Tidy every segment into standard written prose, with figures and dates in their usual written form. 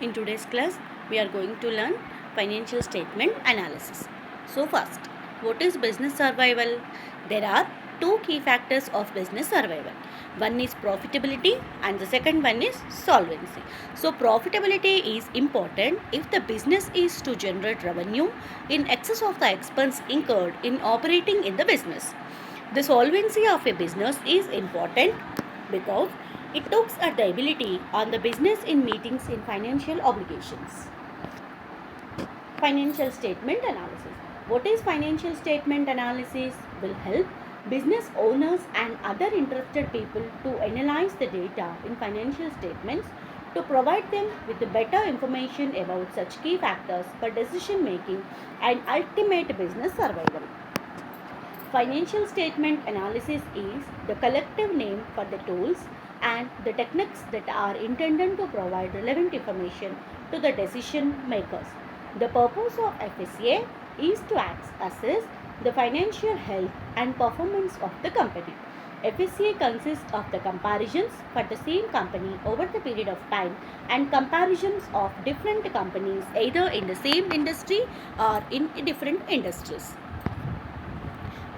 In today's class, we are going to learn financial statement analysis. So first, what is business survival? There are two key factors of business survival. One is profitability and the second one is solvency. So profitability is important if the business is to generate revenue in excess of the expense incurred in operating in the business. The solvency of a business is important because it looks at the ability on the business in meetings in financial obligations. Financial statement analysis. What is financial statement analysis? Will help business owners and other interested people to analyze the data in financial statements to provide them with the better information about such key factors for decision making and ultimate business survival. Financial statement analysis is the collective name for the tools and the techniques that are intended to provide relevant information to the decision makers. The purpose of FSA is to assess the financial health and performance of the company. FSA consists of the comparisons for the same company over the period of time and comparisons of different companies either in the same industry or in different industries.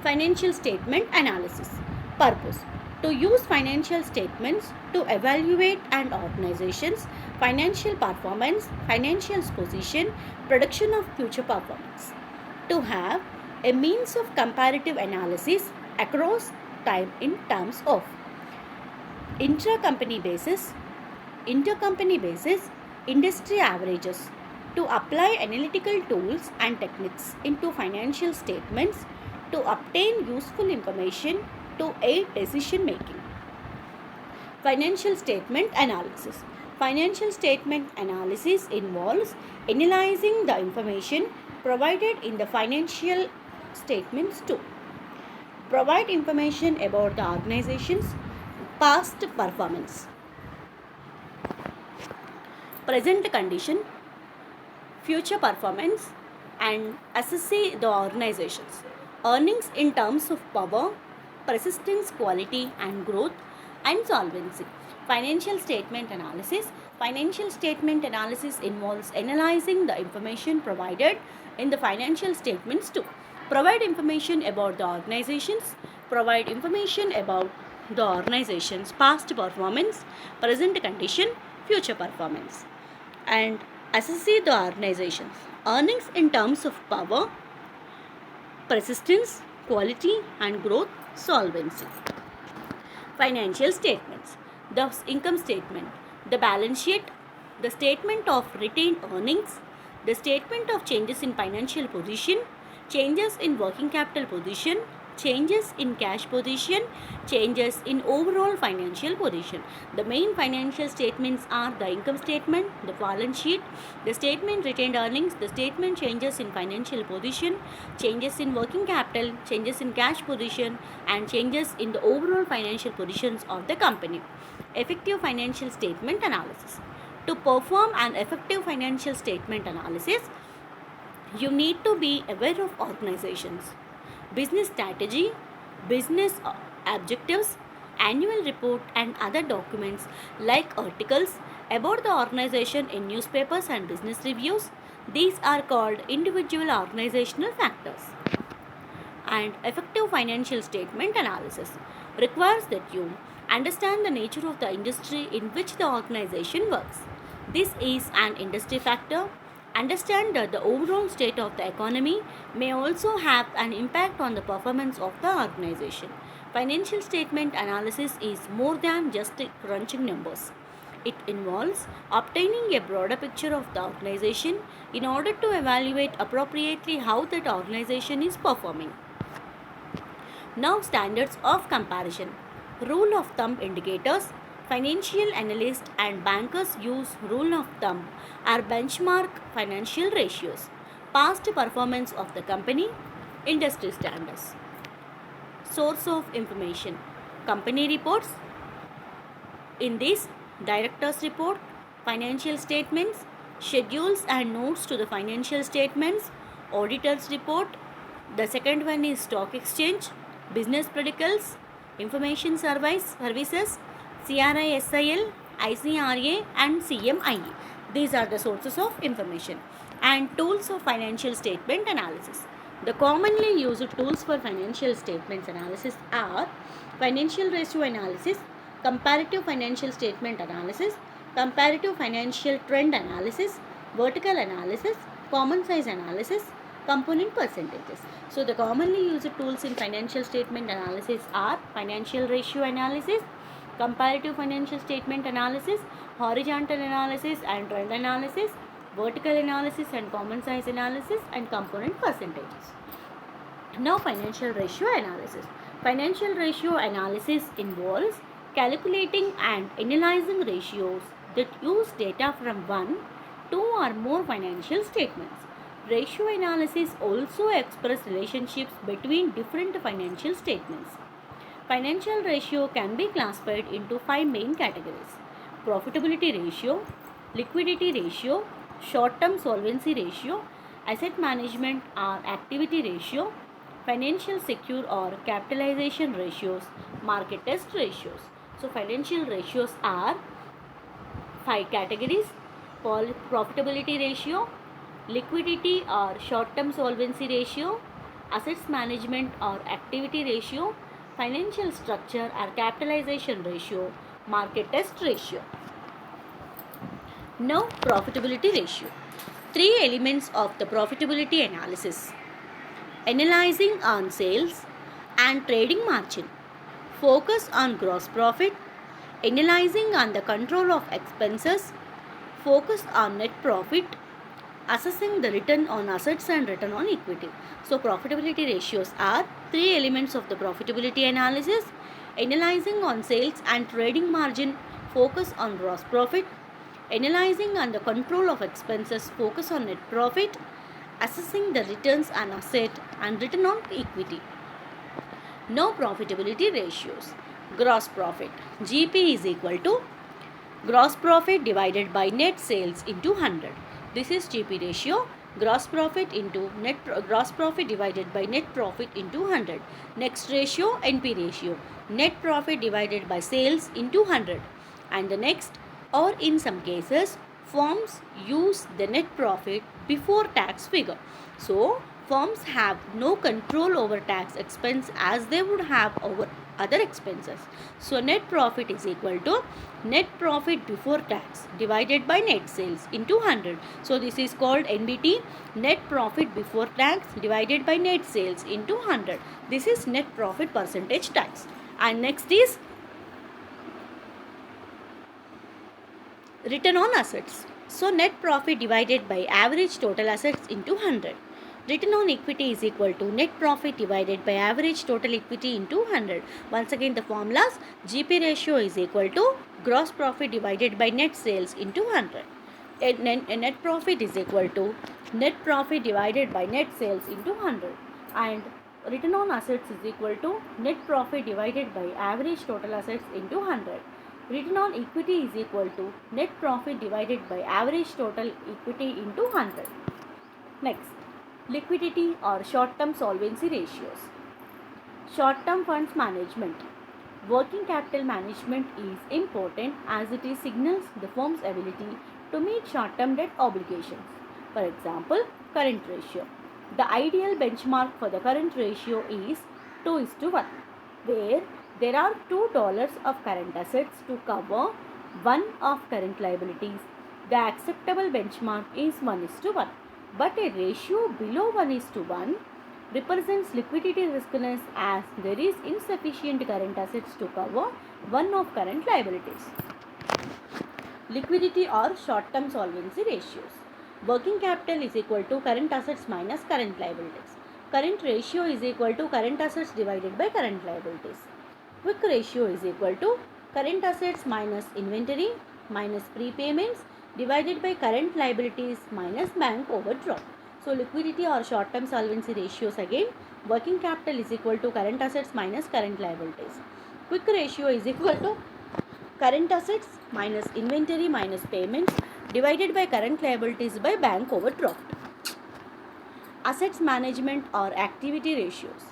Financial statement analysis. Purpose: to use financial statements to evaluate an organization's financial performance, financial position, prediction of future performance. To have a means of comparative analysis across time in terms of intra-company basis, intercompany basis, industry averages. To apply analytical tools and techniques into financial statements to obtain useful information to aid decision making. Financial statement analysis. Financial statement analysis involves analyzing the information provided in the financial statements to provide information about the organization's past performance, present condition, future performance, and assess the organization's earnings in terms of power, persistence, quality, and growth, and solvency. Financial statement analysis. Financial statement analysis involves analyzing the information provided in the financial statements to provide information about the organizations, provide information about the organization's past performance, present condition, future performance, and assess the organization's earnings in terms of power, persistence, quality, and growth, solvency. Financial statements. The income statement, the balance sheet, the statement of retained earnings, the statement of changes in financial position, changes in working capital position, changes in cash position, changes in overall financial position. The main financial statements are the income statement, the balance sheet, the statement retained earnings, the statement changes in financial position, changes in working capital, changes in cash position, and changes in the overall financial positions of the company. Effective financial statement analysis. To perform an effective financial statement analysis, you need to be aware of organizations, business strategy, business objectives, annual report, and other documents like articles about the organization in newspapers and business reviews. These are called individual organizational factors. And effective financial statement analysis requires that you understand the nature of the industry in which the organization works. This is an industry factor. Understand that the overall state of the economy may also have an impact on the performance of the organization. Financial statement analysis is more than just crunching numbers. It involves obtaining a broader picture of the organization in order to evaluate appropriately how that organization is performing. Now, standards of comparison. Rule of thumb indicators. Financial analysts and bankers use rule of thumb or benchmark financial ratios, past performance of the company, industry standards. Source of information. Company reports. In this, director's report, financial statements, schedules and notes to the financial statements, auditor's report. The second one is stock exchange, business protocols, information services, CRISIL, ICRA, and CMIE. These are the sources of information. And tools of financial statement analysis. The commonly used tools for financial statements analysis are financial ratio analysis, comparative financial statement analysis, comparative financial trend analysis, vertical analysis, common size analysis, component percentages. So the commonly used tools in financial statement analysis are financial ratio analysis, comparative financial statement analysis, horizontal analysis and trend analysis, vertical analysis and common size analysis, and component percentages. Now financial ratio analysis. Financial ratio analysis involves calculating and analyzing ratios that use data from one, two or more financial statements. Ratio analysis also expresses relationships between different financial statements. Financial ratio can be classified into five main categories: profitability ratio, liquidity ratio, short-term solvency ratio, asset management or activity ratio, financial secure or capitalization ratios, market test ratios. So financial ratios are five categories: profitability ratio, liquidity or short-term solvency ratio, assets management or activity ratio, financial structure or capitalization ratio, market test ratio. Now profitability ratio. Three elements of the profitability analysis: analyzing on sales and trading margin, focus on gross profit, analyzing on the control of expenses, focus on net profit, assessing the return on assets and return on equity. So profitability ratios are three elements of the profitability analysis: analyzing on sales and trading margin, focus on gross profit, analyzing on the control of expenses, focus on net profit, assessing the returns on asset and return on equity. Now profitability ratios. Gross profit, GP is equal to gross profit divided by net sales into 100. This is GP ratio. Gross profit into gross profit divided by net profit into 100. Next ratio, NP ratio, net profit divided by sales into 100. And the next, or in some cases, firms use the net profit before tax figure. So firms have no control over tax expense as they would have over other expenses. So net profit is equal to net profit before tax divided by net sales into 100. So this is called NBT, net profit before tax divided by net sales into 100. This is net profit percentage tax. And next is return on assets. So net profit divided by average total assets into 100. Return on equity is equal to net profit divided by average total equity into 100. Once again the formulas: GP ratio is equal to gross profit divided by net sales into 100. Net profit is equal to net profit divided by net sales into 100. And return on assets is equal to net profit divided by average total assets into 100. Return on equity is equal to net profit divided by average total equity into 100. Next, liquidity or short-term solvency ratios. Short-term funds management. Working capital management is important as it signals the firm's ability to meet short-term debt obligations. For example, current ratio. The ideal benchmark for the current ratio is 2:1, where there are $2 of current assets to cover 1 of current liabilities. The acceptable benchmark is 1:1. But a ratio below 1:1 represents liquidity riskiness as there is insufficient current assets to cover 1 of current liabilities. Liquidity or short-term solvency ratios. Working capital is equal to current assets minus current liabilities. Current ratio is equal to current assets divided by current liabilities. Quick ratio is equal to current assets minus inventory minus prepayments divided by current liabilities minus bank overdraft. So liquidity or short-term solvency ratios again: working capital is equal to current assets minus current liabilities. Quick ratio is equal to current assets minus inventory minus payments divided by current liabilities by bank overdraft. Assets management or activity ratios.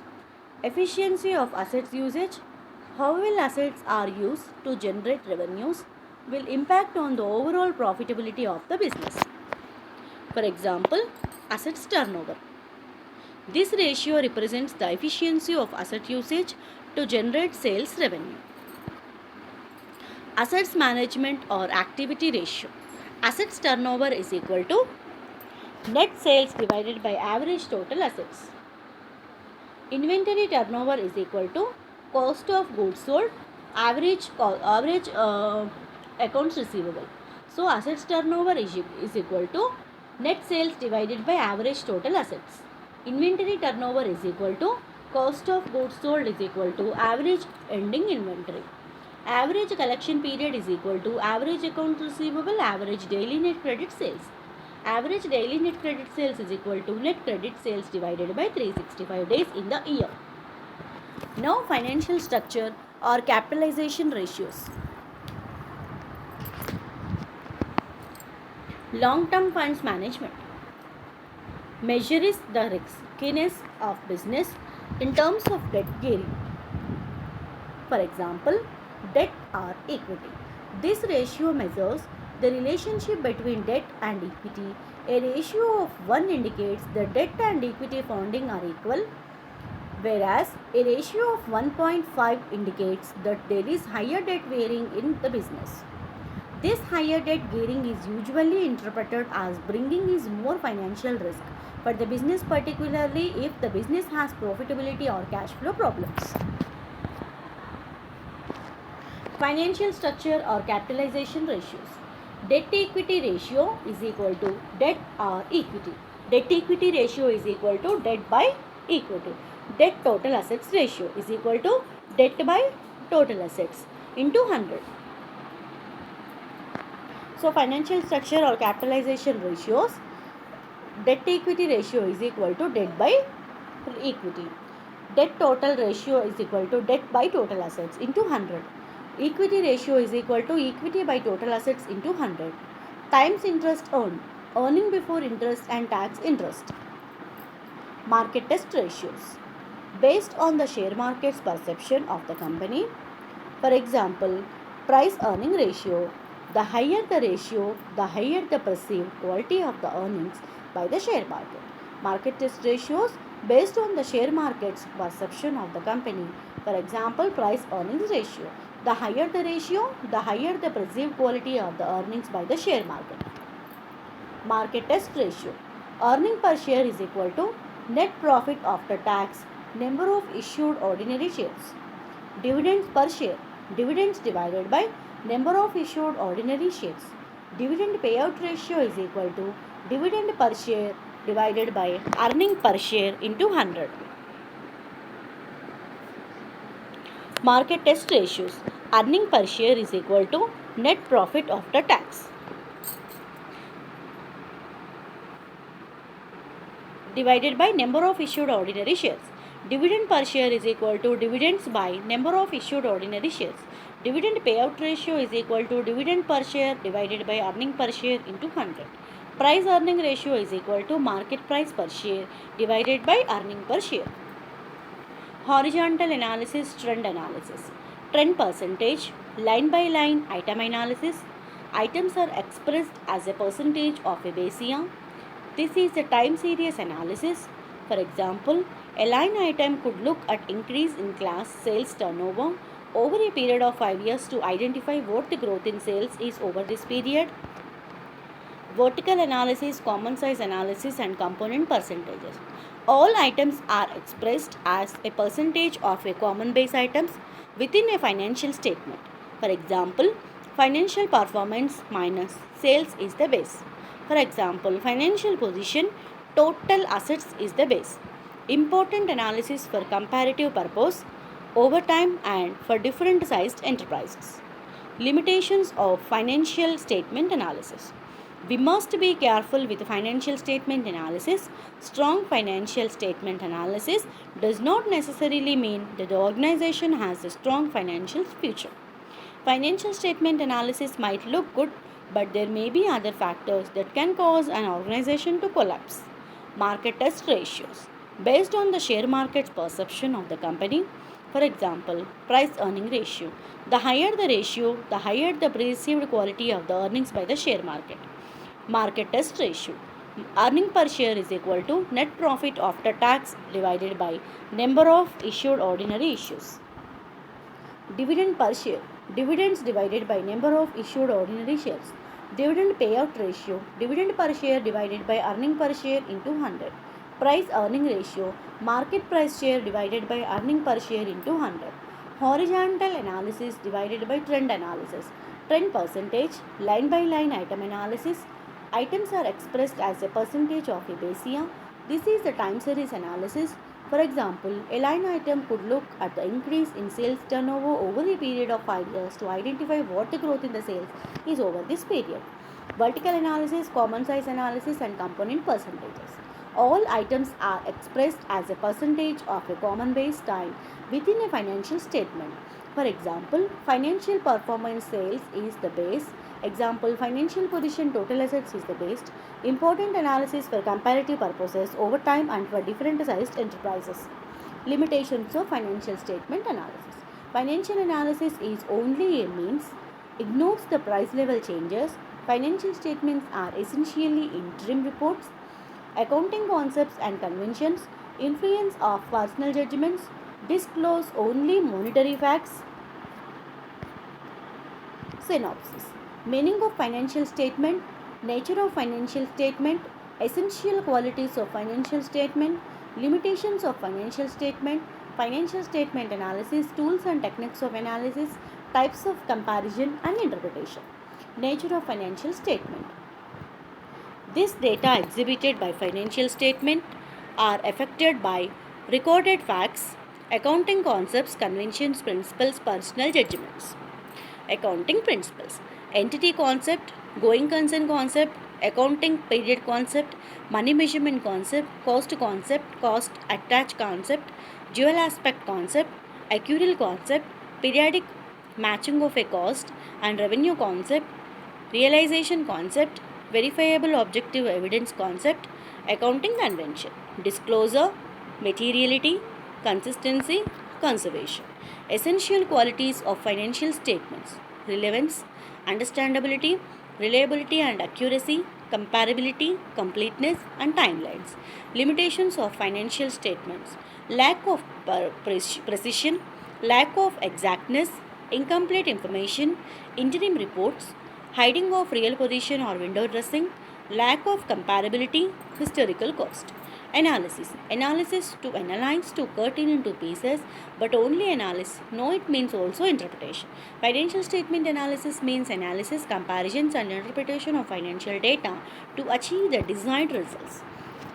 Efficiency of assets usage. How well assets are used to generate revenues. will impact on the overall profitability of the business. For example, assets turnover. This ratio represents the efficiency of asset usage to generate sales revenue. Assets management or activity ratio. Assets turnover is equal to net sales divided by average total assets. Inventory turnover is equal to cost of goods sold average accounts receivable. So assets turnover is equal to net sales divided by average total assets. Inventory turnover is equal to cost of goods sold is equal to average ending inventory. Average collection period is equal to average account receivable, average daily net credit sales. Average daily net credit sales is equal to net credit sales divided by 365 days in the year. Now financial structure or capitalization ratios. Long-term funds management measures the riskiness of business in terms of debt gearing. For example, debt or equity. This ratio measures the relationship between debt and equity. A ratio of 1 indicates that debt and equity funding are equal, whereas a ratio of 1.5 indicates that there is higher debt gearing in the business. This higher debt gearing is usually interpreted as bringing is more financial risk for the business, particularly if the business has profitability or cash flow problems. Financial structure or capitalization ratios. Debt equity ratio is equal to debt or equity. Debt equity ratio is equal to debt by equity. Debt total assets ratio is equal to debt by total assets into 100. So financial structure or capitalization ratios, debt equity ratio is equal to debt by equity. Debt total ratio is equal to debt by total assets into 100. Equity ratio is equal to equity by total assets into 100 times interest earned, earning before interest and tax interest. Market test ratios based on the share market's perception of the company. For example, price earning ratio. The higher the ratio, the higher the perceived quality of the earnings by the share market. Market test ratios based on the share market's perception of the company. For example, price earnings ratio. The higher the ratio, the higher the perceived quality of the earnings by the share market. Market test ratio. Earning per share is equal to net profit after tax, number of issued ordinary shares. Dividends per share. Dividends divided by number of issued ordinary shares. Dividend payout ratio is equal to dividend per share divided by earning per share into 100. Market test ratios. Earning per share is equal to net profit after tax divided by number of issued ordinary shares. Dividend per share is equal to dividends by number of issued ordinary shares. Dividend payout ratio is equal to dividend per share divided by earning per share into 100. Price earning ratio is equal to market price per share divided by earning per share. Horizontal analysis, trend analysis. Trend percentage, line by line item analysis. Items are expressed as a percentage of a base year. This is a time series analysis. For example, a line item could look at increase in class sales turnover over a period of 5 years to identify what the growth in sales is over this period. Vertical analysis, common size analysis and component percentages. All items are expressed as a percentage of a common base items within a financial statement. For example, financial performance minus sales is the base. For example, financial position, total assets is the base. Important analysis for comparative purpose, over time and for different sized enterprises. Limitations of financial statement analysis. We must be careful with financial statement analysis. Strong financial statement analysis does not necessarily mean that the organization has a strong financial future. Financial statement analysis might look good, but there may be other factors that can cause an organization to collapse. Market test ratios. Based on the share market's perception of the company, For example, price earning ratio. The higher the ratio, the higher the perceived quality of the earnings by the share market. Market test ratio. Earning per share is equal to net profit after tax divided by number of issued ordinary issues. Dividend per share. Dividends divided by number of issued ordinary shares. Dividend payout ratio. Dividend per share divided by earning per share into 100. Price earning ratio. Market price share divided by earning per share into 100. Horizontal analysis divided by trend analysis. Trend percentage. Line by line item analysis. Items are expressed as a percentage of a base year. This is the time series analysis. For example, a line item could look at the increase in sales turnover over a period of 5 years to identify what the growth in the sales is over this period. Vertical analysis, common size analysis, and component percentages. All items are expressed as a percentage of a common base time within a financial statement. For example, financial performance sales is the base. Example, financial position total assets is the base. Important analysis for comparative purposes over time and for different sized enterprises. Limitations of financial statement analysis. Financial analysis is only a means, ignores the price level changes. Financial statements are essentially interim reports. Accounting concepts and conventions, influence of personal judgments, disclose only monetary facts. Synopsis. Meaning of financial statement, nature of financial statement, essential qualities of financial statement, limitations of financial statement analysis, tools and techniques of analysis, types of comparison and interpretation. Nature of financial statement. This data exhibited by financial statement are affected by recorded facts, accounting concepts, conventions, principles, personal judgments. Accounting principles. Entity concept, going concern concept, accounting period concept, money measurement concept, cost attach concept, dual aspect concept, accrual concept, periodic matching of a cost and revenue concept, realization concept, verifiable objective evidence concept, accounting convention, disclosure, materiality, consistency, conservation. Essential qualities of financial statements: relevance, understandability, reliability and accuracy, comparability, completeness, and timelines. Limitations of financial statements: lack of precision, lack of exactness, incomplete information, interim reports, hiding of real position or window dressing, lack of comparability, historical cost. Analysis. Analysis to analyze, to cut it into pieces, but only analysis. No, it means also interpretation. Financial statement analysis means analysis, comparisons, and interpretation of financial data to achieve the desired results.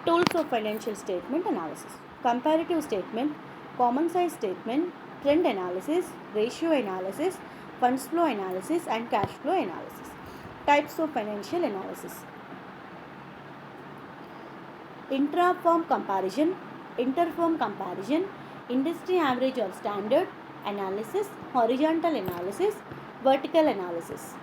Tools of financial statement analysis: comparative statement, common size statement, trend analysis, ratio analysis, funds flow analysis, and cash flow analysis. Types of financial analysis: intra-firm comparison, inter-firm comparison, industry average or standard analysis, horizontal analysis, vertical analysis.